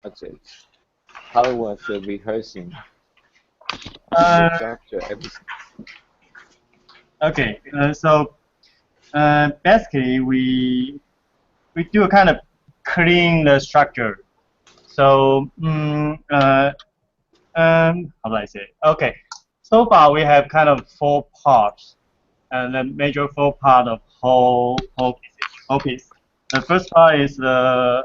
Okay. How was the rehearsing the Uh, structure episode? okay, basically we do a kind of clean the structure. So how do I say? Okay, so far we have kind of four parts, and the major four part of whole piece. The first part is the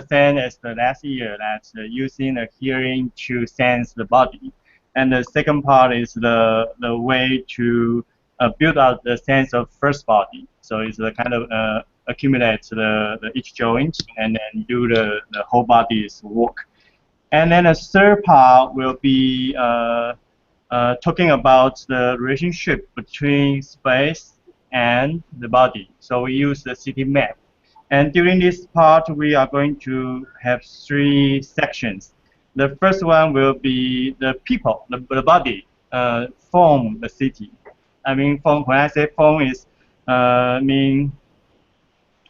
same as the last year. That's using the hearing to sense the body, and the second part is the way to build out the sense of first body. So it's the kind of accumulate the each joint and then do the whole body's work. And then the third part will be talking about the relationship between space and the body. So we use the city map. And during this part, we are going to have three sections. The first one will be the people, the body, form the city. I mean, form, when I say form is, mean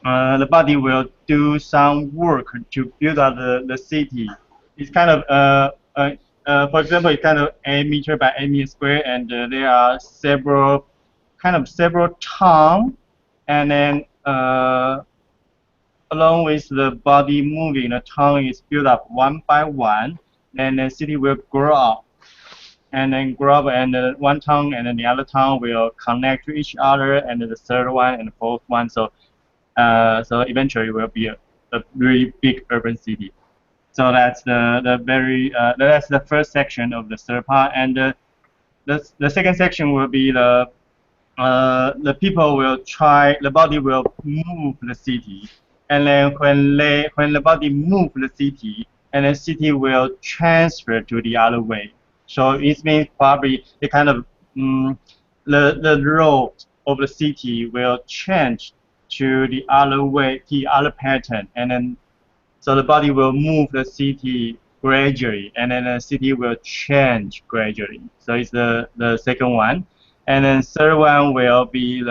the body will do some work to build up the city. It's kind of, for example, it's kind of 8 meter by 8 meter square, and there are several towns, and then along with the body moving, the town is built up one by one, and the city will grow up and then grow up, and one town and then the other town will connect to each other, and then the third one and the fourth one. So eventually it will be a really big urban city. So that's that's the first section of the third part, and the second section will be the people will try, the body will move the city, and then when the body move the city, and the city will transfer to the other way. So it means probably the kind of the road of the city will change to the other way, the other pattern, and then so the body will move the city gradually, and then the city will change gradually. So it's the second one. And then third one will be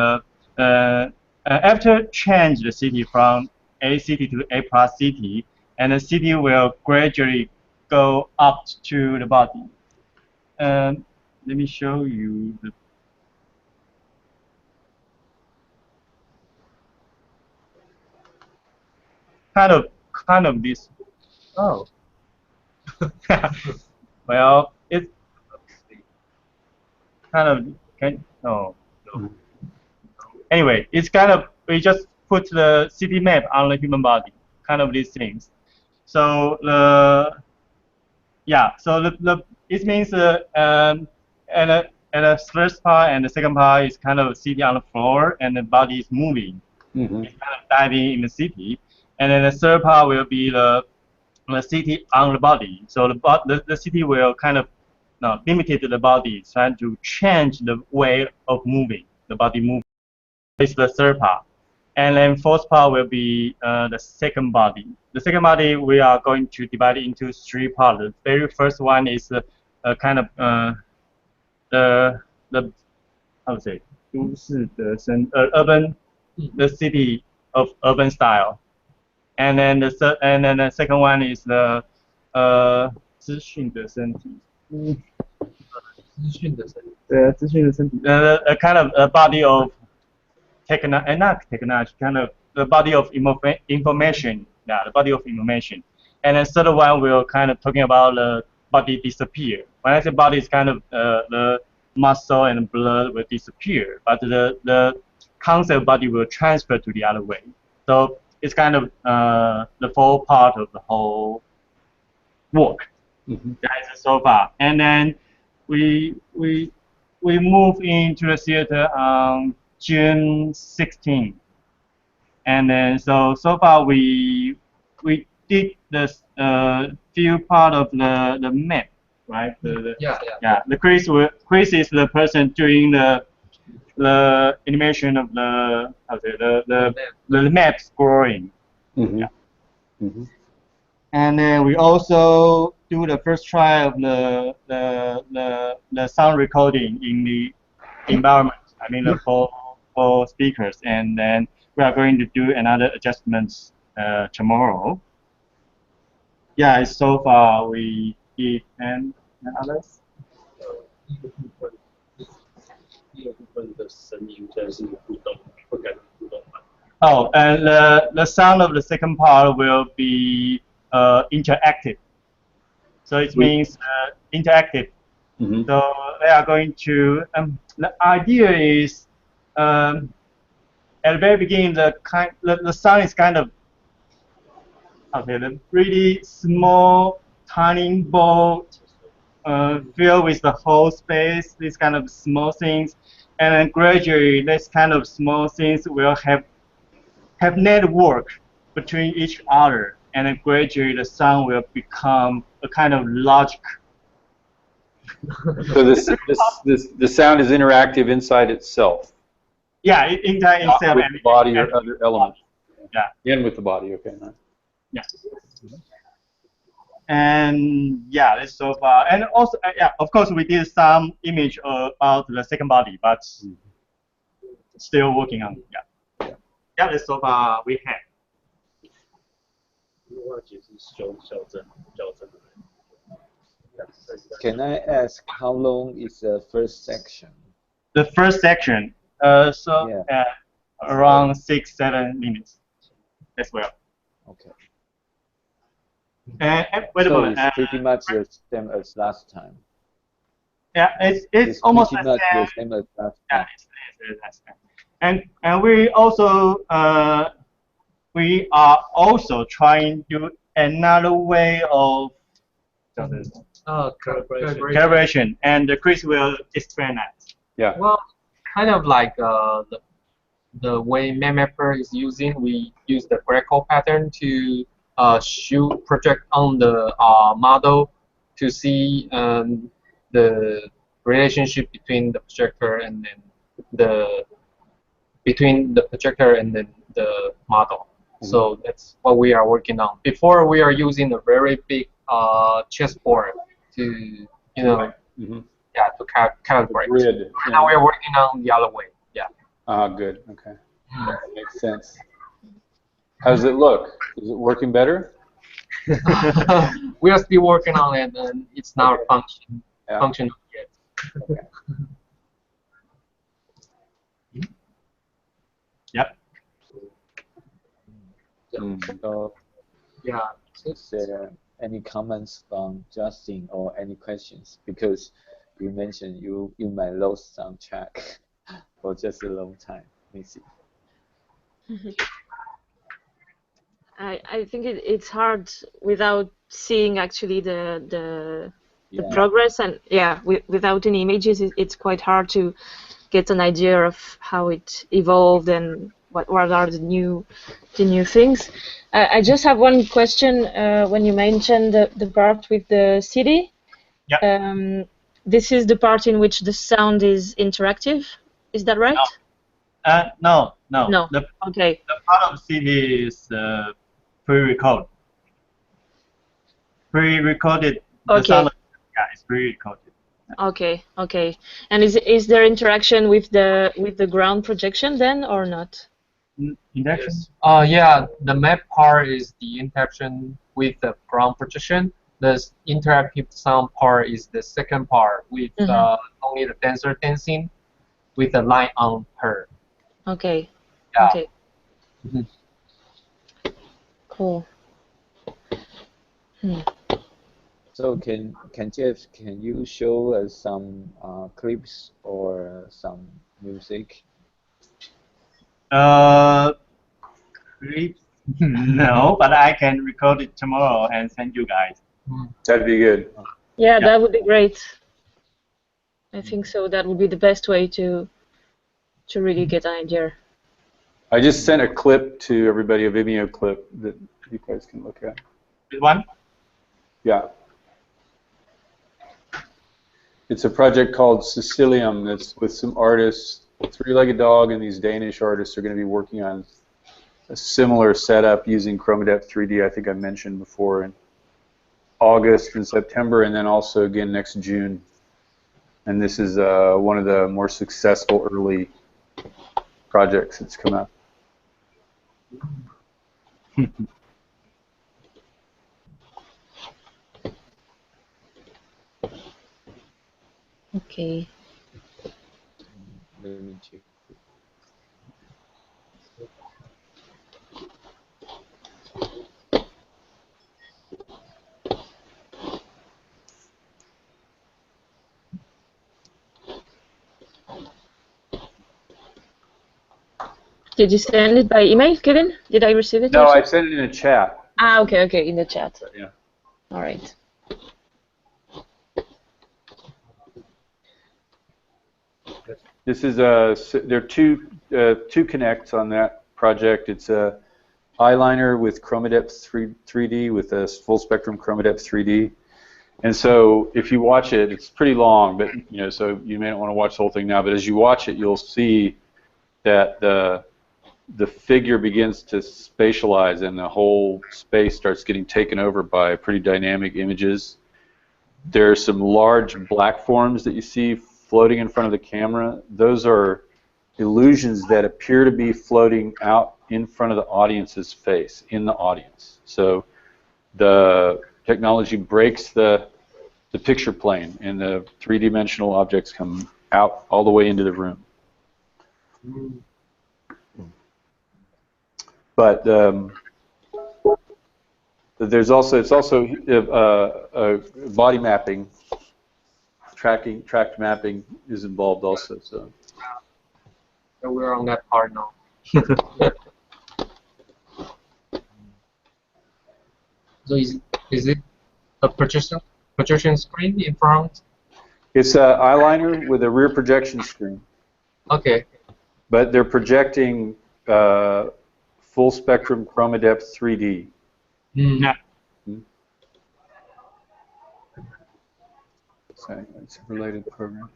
after change the city from A city to A plus city, and the city will gradually go up to the body. Let me show you the kind of this. Oh, well, it's kind of can oh. Anyway, it's kind of we just put the city map on the human body, kind of these things. So the it means and the first part and the second part is kind of city on the floor and the body is moving. Mm-hmm. It's kind of diving in the city, and then the third part will be the city on the body. So the city will kind of no, limited the body, trying to change the way of moving, the body moving. It's the third part. And then fourth part will be the second body. The second body we are going to divide it into three parts. The very first one is kind of the how to say 都市的生 urban the city of urban style. And then the second one is the 资讯的身体。对，资讯的身体。A kind of a body of not technology, kind of the body of information. Yeah, the body of information. And then third one, we're kind of talking about the body disappear. When I say body, it's kind of the muscle and blood will disappear, but the concept body will transfer to the other way. So it's kind of the full part of the whole work. Mm-hmm. That is so far. And then we we we move into the theater on June 16th. And then so far we did the few part of the map, right? Yeah. The Chris is the person doing the animation of the how to say the map scrolling. Mm-hmm. Yeah. Mm-hmm. And then we also do the first try of the sound recording in the environment. I mean the four speakers, and then we are going to do another adjustments tomorrow. Yeah, so far we did and others. 第二部分的声音现在是互动，会改成互动版。 Oh, and the sound of the second part will be interactive. So it means interactive. Mm-hmm. So they are going to. The idea is at the very beginning, the sound is kind of the really small, tiny boat filled with the whole space. These kind of small things, and then gradually, this kind of small things will have network between each other, and then gradually the sound will become a kind of logic. So the sound is interactive inside itself. Yeah, inside Not itself with and the body or other elements. Yeah. And with the body, okay. Nice. Yeah. And yeah, that's so far. And also, yeah, of course, we did some image about the second body, but still working on. Yeah. Yeah, that's so far we have. 如果要解释修正的。 Can I ask how long is the first section? The first section, around 6-7 minutes as well. Okay. And wait a So moment. it's pretty much the same as last time. Yeah, it's almost pretty the much same. the same as last Yeah, time. it's the same. And we also we are also trying to do another way of calibration, and Chris will explain that. Yeah. Well, kind of like the way MapMapper is using, we use the Greco pattern to project on the model to see the relationship between the projector and then the model. So that's what we are working on. Before we are using a very big chessboard to to calibrate. Grid. Now we are working on the other way. Yeah. Good. Okay. Makes sense. How does it look? Is it working better? We are still working on it, and it's not functional yet. Okay. Yep. So, Yeah. is there any comments from Justin or any questions? Because you mentioned you might lose some track for just a long time. Let me see. I think it's hard without seeing actually the Yeah. progress, and yeah, without any images, it's quite hard to get an idea of how it evolved and what are the new things. I just have one question. When you mentioned the part with the city, Yeah. This is the part in which the sound is interactive. Is that right? No. No. Okay. The part of CD is pre-recorded. Pre-recorded. Okay. The sound is pre-recorded. Okay. And is there interaction with the ground projection then or not? Interaction? Yeah, the map part is the interaction with the ground projection. The interactive sound part is the second part with only the dancer dancing with the line on her. Okay. Yeah. Okay. Cool. So can Jeff, can you show us some clips or some music? Clips? No, but I can record it tomorrow and send you guys. That'd be good. Yeah, that would be great. I think so. That would be the best way to really get an idea. I just sent a clip to everybody, a Vimeo clip that you guys can look at. This one? Yeah. It's a project called Sicilium that's with some artists, Three-Legged Dog, and these Danish artists are going to be working on a similar setup using ChromaDepth 3D, I think I mentioned before, in August and September, and then also again next June. And this is one of the more successful early projects that's come out. Okay. Let me check. Did you send it by email, Kevin? Did I receive it? No, also? I sent it in a chat. Ah, okay, okay, in the chat. Yeah. All right. This is there are two connects on that project. It's a eyeliner with ChromaDepth 3D with a full spectrum ChromaDepth 3D. And so if you watch it, it's pretty long, but so you may not want to watch the whole thing now. But as you watch it, you'll see that the figure begins to spatialize, and the whole space starts getting taken over by pretty dynamic images. There are some large black forms that you see floating in front of the camera. Those are illusions that appear to be floating out in front of the audience's face, in the audience. So the technology breaks the picture plane, and the three-dimensional objects come out all the way into the room. But it's also body mapping, tracked mapping is involved also. So we're on that part now. So is it a projection screen in front? it's an eyeliner with a rear projection screen. Okay. But they're projecting full spectrum ChromaDepth 3D. Yeah. So it's a related program.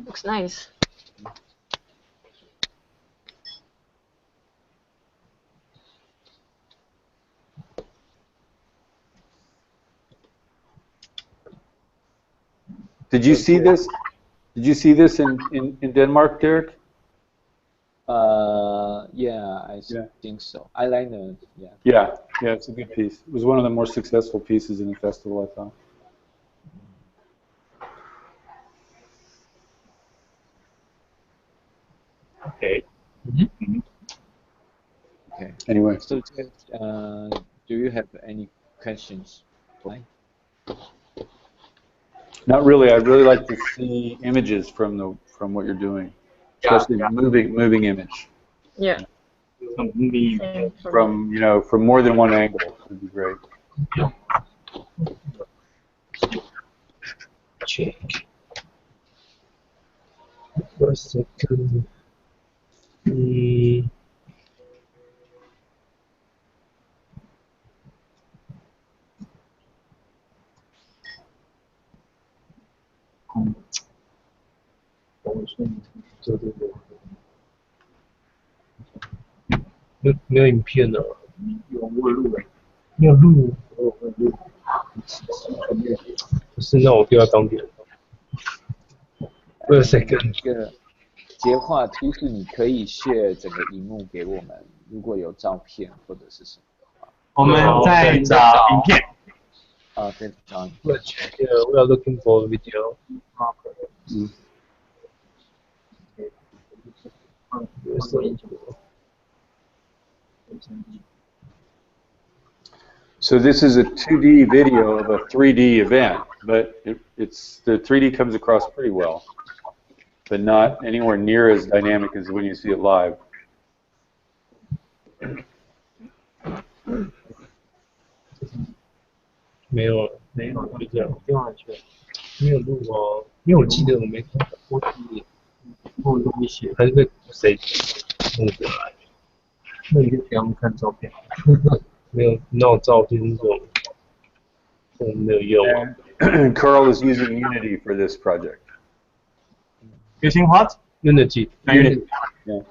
Looks nice. Did you see this? Did you see this in Denmark, Derek? Yeah, I think so. Eyeliner, yeah. Yeah, it's a good piece. It was one of the more successful pieces in the festival, I thought. Okay. Okay. Anyway. So, do you have any questions? Not really. I'd really like to see images from what you're doing, especially moving image. Yeah. From more than one angle would be great. Check. 1 second.没有影片了，没有录，不是，那我丢在当点。Wait a second。这个接话提示你可以 share 整个荧幕给我们，如果有照片或者是什么的话。我们在找影片。在找影片。We are looking for video. So this is a 2D video of a 3D event, but the 3D comes across pretty well, but not anywhere near as dynamic as when you see it live. 没有，就这样，丢上去，没有录哦，因为我记得我没看到，我录一些，还是被谁弄的来？那你就给他们看照片。没有，那种照片这种没有用。Carl is using Unity for this project. Using what? Unity. Unity. Yeah.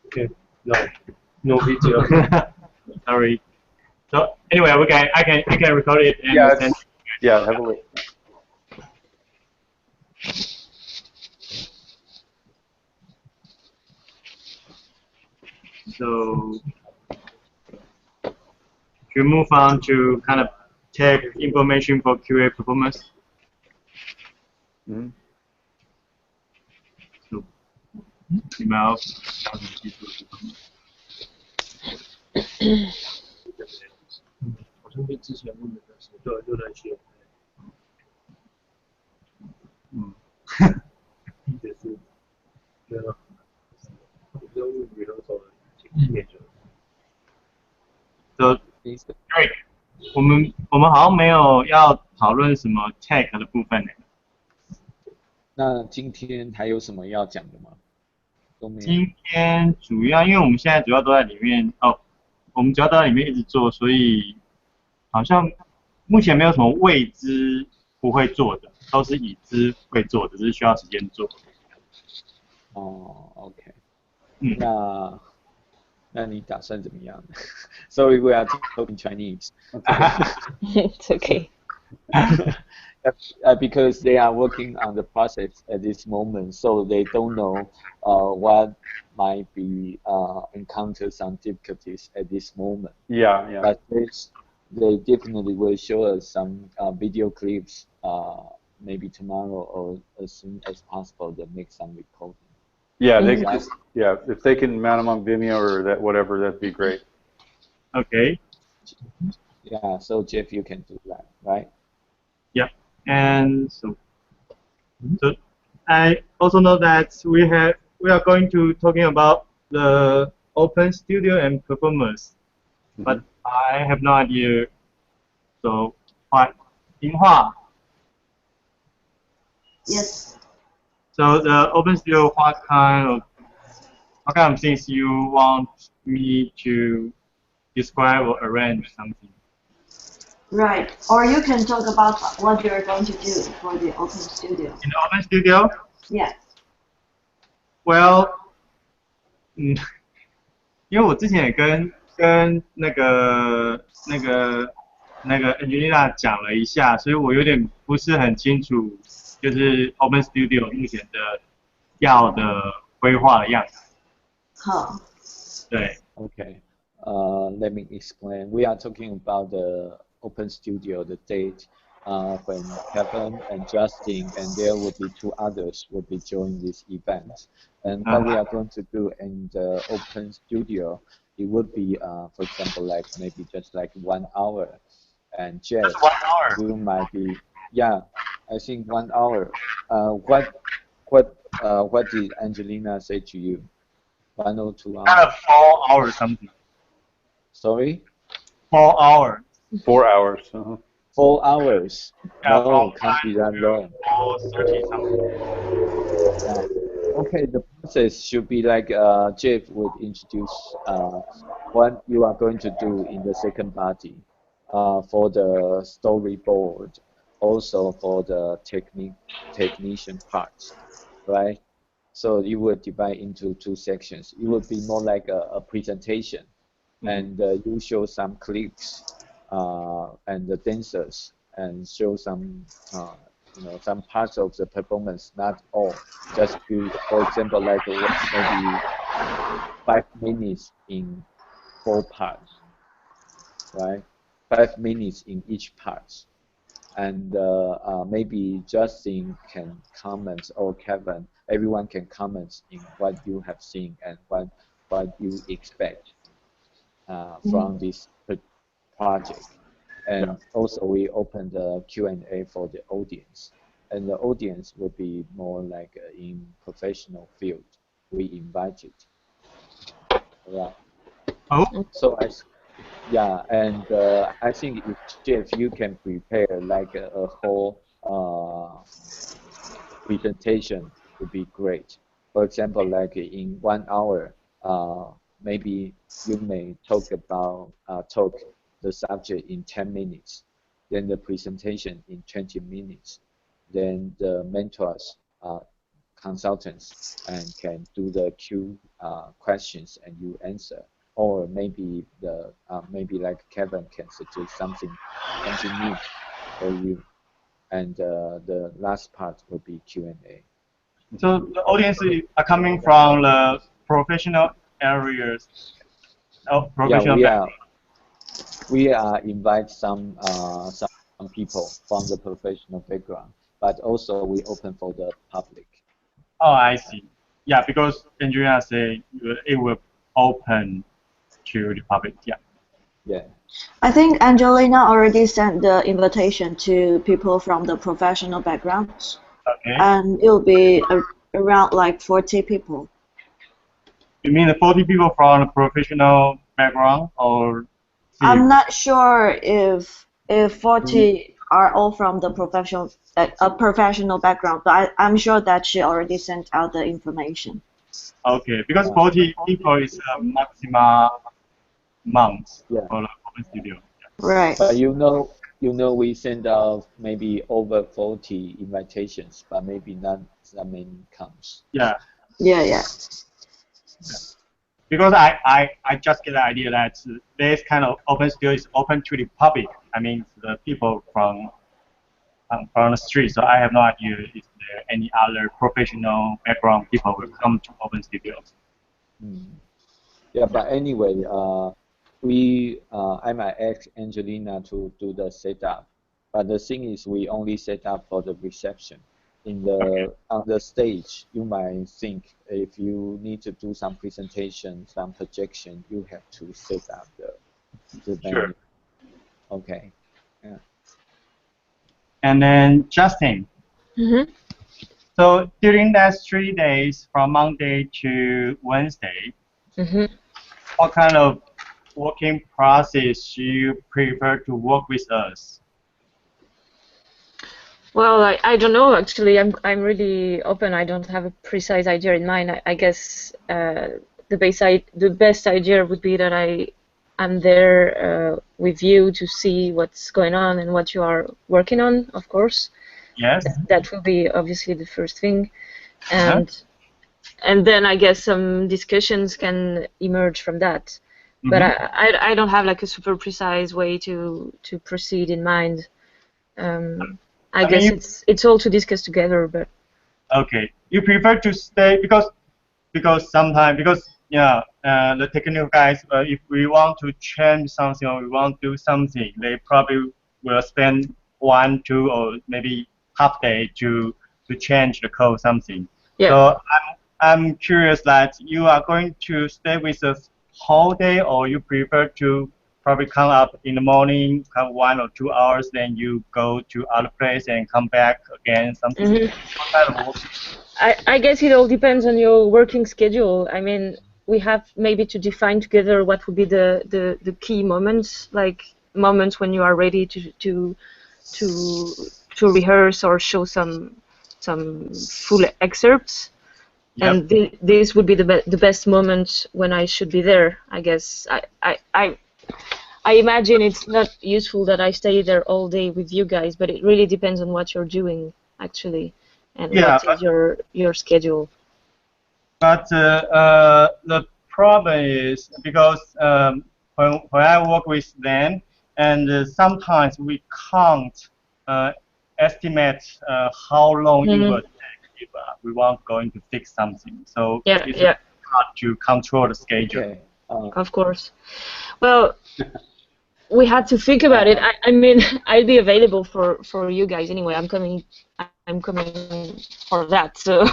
Okay. No video. Sorry. So anyway, I can record it and send. Yeah, have a look. So we move on to kind of take information for QA performance. Mhm. 你们要讲什么技术？好像跟之前问的那些就那些，也是，对啊，我不知道问别人走了几年就。Great， 我们好像没有要讨论什么 tech 的部分呢。那今天还有什么要讲的吗？都没有。今天主要，因为我们现在主要都在里面我们主要都在里面一直做，所以好像目前没有什么未知不会做的，都是已知会做的，只是需要时间做。哦 ，OK。嗯。那你打算怎么样？Sorry, we are talking Chinese. It's okay. Because they are working on the process at this moment, so they don't know what might be encounter some difficulties at this moment. Yeah. But they definitely will show us some video clips maybe tomorrow or as soon as possible to make some recording. Yeah, if they can mount them on Vimeo or that whatever, that'd be great. Okay. Yeah, so Jeff, you can do that, right? Yeah, and so I also know that we are going to talking about the Open Studio and performance, but I have no idea. So, what Yinghua? Yes. So the Open Studio, what kind of things you want me to describe or arrange something? Right. Or you can talk about what you're going to do for the Open Studio. In the Open Studio? Yeah. Well, 因为我之前也跟那个 Angelina 讲了一下，所以我有点不是很清楚，就是 Open Studio 目前的要的规划的样子。好。对。Okay. Let me explain. We are talking about the Open Studio, the date when Kevin and Justin and there will be 2 others will be joining this event. And what we are going to do in the Open Studio, it would be, for example, like maybe just like 1 hour. And Jeff, just 1 hour. You might be, yeah, I think 1 hour. What did Angelina say to you? 1 or 2 hours? Kind of 4 hours something. Sorry? 4 hours. 4 hours. 4 hours. Yeah, no, can't be that long. 4:30 something. Okay, the process should be like Jeff would introduce what you are going to do in the second party for the storyboard, also for the technician part, right? So you will divide into 2 sections. It would be more like a presentation, and you show some clips and the dancers, and show some some parts of the performance, not all. Just to, for example, like maybe 5 minutes in 4 parts, right? 5 minutes in each part. And maybe Justin can comment, or Kevin, everyone can comment in what you have seen and what you expect from this project. And also we open the Q&A for the audience. And the audience will be more like in professional field. We invited. Yeah. Oh. So and I think if Jeff, you can prepare like a whole presentation would be great. For example, like in 1 hour, maybe you may talk the subject in 10 minutes, then the presentation in 20 minutes, then the mentors, consultants, and can do the Q questions and you answer. Or maybe maybe like Kevin can suggest something new for you, and the last part will be Q&A. So the audience are coming from the professional areas of professional background. we invite some people from the professional background, but also we open for the public. Oh, I see. Yeah, because Angelina say it will open to the public. Yeah. Yeah. I think Angelina already sent the invitation to people from the professional backgrounds, Okay. and it will be around like 40 people. You mean the 40 people from a professional background, or? I'm not sure if 40 are all from the professional background, but I'm sure that she already sent out the information. Okay, because 40 people is a maximum amount for the open studio. Right. But you know, we send out maybe over 40 invitations, but maybe not that many comes. Yeah. Yeah. Because I just get the idea that this kind of open studio is open to the public. I mean, the people from the street. So I have no idea if there any other professional background people will come to open studio. Yeah, but anyway, I might ask Angelina to do the setup, but the thing is, we only set up for the reception. On the stage, you might think if you need to do some presentation, some projection, you have to set up the venue. Sure. Okay. Yeah. And then Justin. Mm-hmm. So during that 3 days, from Monday to Wednesday, what kind of working process you prefer to work with us? Well, I don't know actually. I'm really open. I don't have a precise idea in mind. I guess the best idea would be that I'm there with you to see what's going on and what you are working on, of course. Yes. That will be obviously the first thing, and then I guess some discussions can emerge from that. But I don't have like a super precise way to proceed in mind. I guess it's all to discuss together, but. Okay, you prefer to stay because sometimes the technical guys, if we want to change something or we want to do something, they probably will spend 1, 2, or maybe half day to change the code something. Yeah. So I'm curious that you are going to stay with us whole day, or you prefer to probably come up in the morning, have 1 or 2 hours, then you go to other place and come back again, something. What kind of work? I guess it all depends on your working schedule. I mean, we have maybe to define together what would be the key moments, like moments when you are ready to rehearse or show some full excerpts. Yep. And this would be the best moment when I should be there. I guess I imagine it's not useful that I stay there all day with you guys, but it really depends on what you're doing actually, and what is your schedule. But the problem is because when I work with them, and sometimes we can't estimate how long it will take if we want going to fix something. So it's hard to control the schedule. Okay. Of course. Well, we had to think about it. I mean, I'll be available for you guys anyway. I'm coming for that, so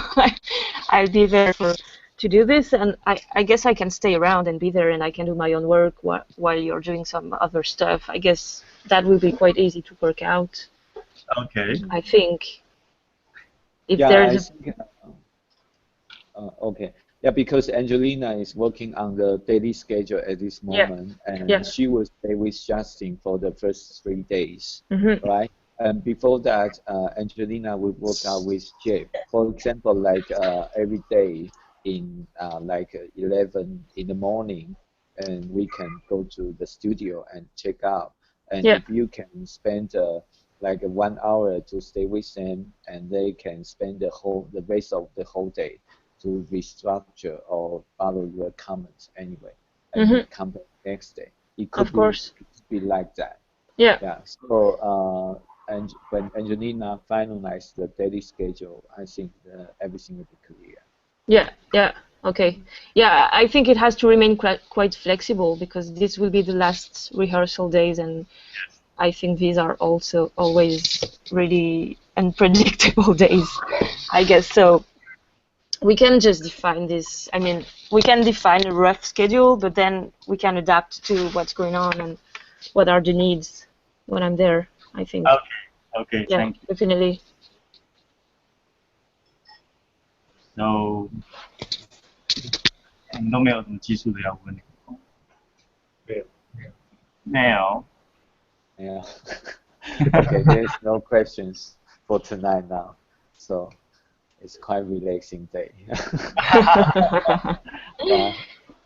I'll be there to do this, and I guess I can stay around and be there, and I can do my own work while you're doing some other stuff. I guess that will be quite easy to work out. Okay. I think. If there's okay. Yeah, because Angelina is working on the daily schedule at this moment, and she will stay with Justin for the first 3 days, right? And before that, Angelina will work out with Jeff. For example, like every day in like 11 in the morning, and we can go to the studio and check out. And if you can spend like 1 hour to stay with them, and they can spend the rest of the whole day to restructure or follow your comments anyway, and come back next day. It could be like that. Yeah. Yeah. So and when Angelina finalizes the daily schedule, I think everything will be clear. Yeah. Okay. Yeah, I think it has to remain quite flexible because this will be the last rehearsal days, and I think these are also always really unpredictable days, I guess. So we can just define this. I mean, we can define a rough schedule, but then we can adapt to what's going on and what are the needs when I'm there, I think. Okay, Yeah, thank you. definitely. So 我们都没有什么技术的要问。没有。Yeah. Okay, there's no questions for tonight now, so it's quite relaxing day. Yeah.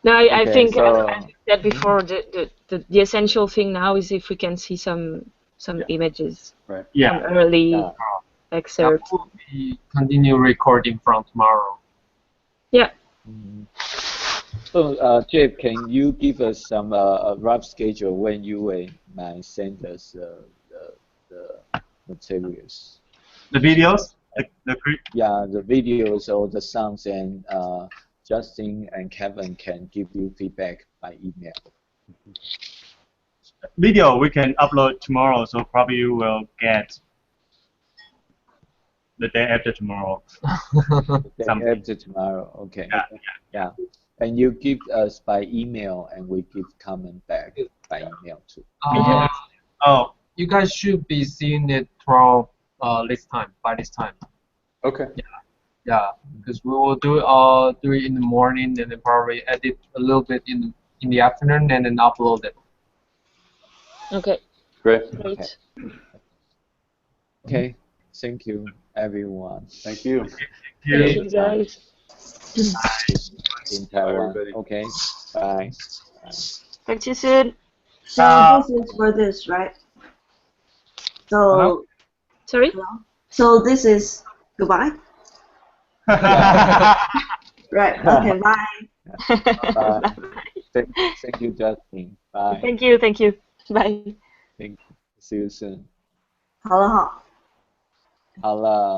No, I Okay, think so- as I said before, the essential thing now is if we can see some images, Right. some early Yeah. excerpts. We continue recording from tomorrow. Yeah. Mhm. So, Jeff, can you give us some a rough schedule when you might send us the materials? The videos, Yeah, the videos or the sounds, and Justin and Kevin can give you feedback by email. video we can upload tomorrow, so probably you will get the day after tomorrow. Then Something. after tomorrow, okay. Yeah. And you give us by email, and we give comment back by email too. Oh, You guys should be seeing it 12 by this time. Okay. Yeah, because we will do it in the morning and then probably edit a little bit in the afternoon and then upload it. Okay. Great. Great. Okay. Thank you, everyone. Thank you. Thank you, guys. In Taiwan. everybody. Okay. Bye. Talk to you soon. So this is for this, right? So Sorry? so this is goodbye. Right. Okay. Bye. Bye. Thank you, Justin. Bye. Thank you. Thank you. Bye. Thank you. See you soon. 好了哈。好了。